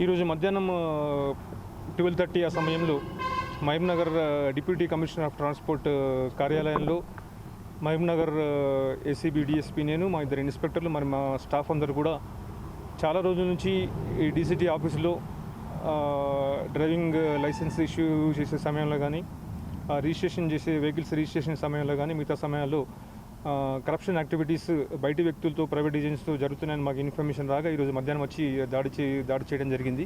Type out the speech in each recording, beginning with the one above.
ఈరోజు మధ్యాహ్నం 12:30 ఆ సమయంలో Mahabubnagar deputy commissioner of transport కార్యాలయంలో మహబూబ్నగర్ ఏసీబీ డిఎస్పీ నేను మా ఇద్దరు ఇన్స్పెక్టర్లు మరి మా స్టాఫ్ అందరూ కూడా చాలా రోజుల నుంచి ఈ డీసీటీ ఆఫీసులో డ్రైవింగ్ లైసెన్స్ ఇష్యూ చేసే సమయంలో కానీ రిజిస్ట్రేషన్ చేసే వెహికల్స్ రిజిస్ట్రేషన్ సమయంలో కానీ మిగతా సమయాల్లో కరప్షన్ యాక్టివిటీస్ బయటి వ్యక్తులతో ప్రైవేట్ ఏజెంట్స్తో జరుగుతున్నాయని మాకు ఇన్ఫర్మేషన్ రాగా ఈరోజు మధ్యాహ్నం వచ్చి దాడి చేయడం జరిగింది.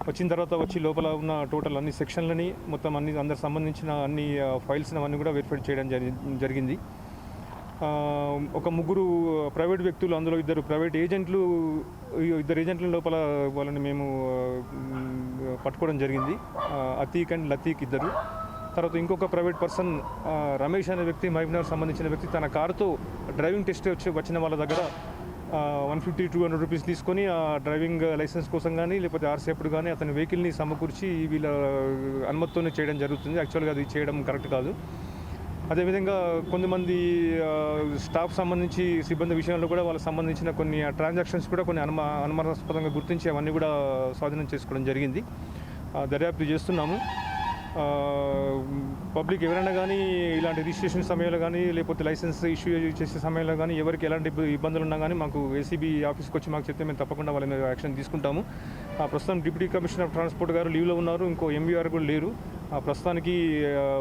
వచ్చిన తర్వాత వచ్చి లోపల ఉన్న టోటల్ అన్ని సెక్షన్లని మొత్తం అందరికి సంబంధించిన అన్ని ఫైల్స్ని అవన్నీ కూడా వెరిఫై చేయడం జరిగింది. ఒక ముగ్గురు ప్రైవేట్ వ్యక్తులు, అందులో ఇద్దరు ప్రైవేట్ ఏజెంట్లు, ఇద్దరు ఏజెంట్ల లోపల వాళ్ళని మేము పట్టుకోవడం జరిగింది. అతీక్ అండ్ లతీక్ ఇద్దరు. తర్వాత ఇంకొక ప్రైవేట్ పర్సన్ రమేష్ అనే వ్యక్తి, మహబూబ్నగర్ సంబంధించిన వ్యక్తి, తన కారుతో డ్రైవింగ్ టెస్ట్ వచ్చిన వాళ్ళ దగ్గర 150-200 రూపీస్ తీసుకొని ఆ డ్రైవింగ్ లైసెన్స్ కోసం కానీ లేకపోతే ఆర్సీ అప్పుడు కానీ అతని వెహికల్ని సమకూర్చి వీళ్ళ అనుమతితోనే చేయడం జరుగుతుంది. యాక్చువల్గా అది చేయడం కరెక్ట్ కాదు. అదేవిధంగా కొంతమంది స్టాఫ్ సంబంధించి సిబ్బంది విషయంలో కూడా వాళ్ళకి సంబంధించిన కొన్ని ట్రాన్సాక్షన్స్ కూడా కొన్ని అనుమానాస్పదంగా గుర్తించి అవన్నీ కూడా స్వాధీనం చేసుకోవడం జరిగింది. దర్యాప్తు చేస్తున్నాము. పబ్లిక్ ఎవరైనా కానీ ఇలాంటి రిజిస్ట్రేషన్ సమయంలో కానీ లేకపోతే లైసెన్స్ ఇష్యూ చేసే సమయంలో కానీ ఎవరికి ఎలాంటి ఇబ్బందులు ఉన్నా కానీ మాకు ఏసీబీ ఆఫీస్కి వచ్చి మాకు చెప్తే మేము తప్పకుండా వాళ్ళ మీద యాక్షన్ తీసుకుంటాము. ప్రస్తుతం డిప్యూటీ కమిషనర్ ఆఫ్ ట్రాన్స్పోర్ట్ గారు లీవ్లో ఉన్నారు. ఇంకో ఎంవీఆర్ కూడా లేరు. ప్రస్తుతానికి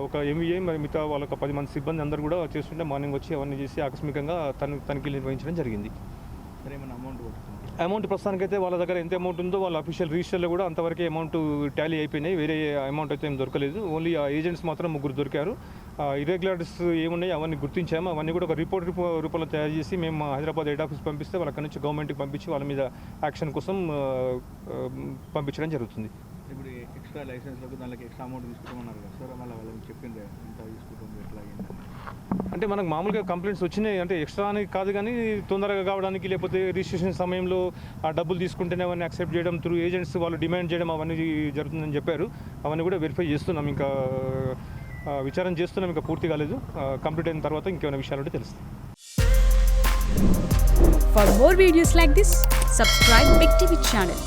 ఒక ఎంవీఏ మరి మిగతా వాళ్ళకి 10 మంది సిబ్బంది అందరూ కూడా చేస్తుంటే మార్నింగ్ వచ్చి అవన్నీ చేసి ఆకస్మికంగా తనిఖీలు నిర్వహించడం జరిగింది. అమౌంట్ ప్రస్తుతానికైతే వాళ్ళ దగ్గర ఎంత అమౌంట్ ఉందో వాళ్ళ అఫీషియల్ రిజిస్టర్లో కూడా అంతవరకే అమౌంట్ టాలీ అయిపోయినాయి. వేరే అమౌంట్ అయితే ఏం దొరకలేదు. ఓన్లీ ఆ ఏజెంట్స్ మాత్రం 3 దొరికారు. ఇర్రెగ్యులారిటీస్ ఏమున్నాయి అవన్నీ గుర్తించాము. అవన్నీ కూడా ఒక రిపోర్ట్ రూపంలో తయారు చేసి మేము హైదరాబాద్ హెడ్ ఆఫీస్ పంపిస్తే వాళ్ళ అక్కడి నుంచి గవర్నమెంట్కి పంపించి వాళ్ళ మీద యాక్షన్ కోసం పంపించడం జరుగుతుంది. ఇప్పుడు ఎక్స్ట్రా లైసెన్స్లకు దానికి ఎక్స్ట్రా అమౌంట్ తీసుకుంటామన్నారు కదా సార్, మళ్ళీ వాళ్ళకి చెప్పింది ఎంత తీసుకుంటాం ఎట్లా అంటే మనకు మామూలుగా కంప్లైంట్స్ వచ్చినాయి. అంటే ఎక్స్ట్రా అని కాదు కానీ తొందరగా కావడానికి లేకపోతే రిజిస్ట్రేషన్ సమయంలో ఆ డబ్బులు తీసుకుంటేనే అవన్నీ యాక్సెప్ట్ చేయడం, త్రూ ఏజెంట్స్ వాళ్ళు డిమాండ్ చేయడం అవన్నీ జరుగుతుందని చెప్పారు. అవన్నీ కూడా వెరిఫై చేస్తున్నాం. ఇంకా విచారణ చేస్తున్నాం. ఇంకా పూర్తి కాలేదు. కంప్లీట్ అయిన తర్వాత ఇంకేమైనా విషయాలు ఉంటే తెలుస్తాయి. For more videos like this, subscribe Big TV channel.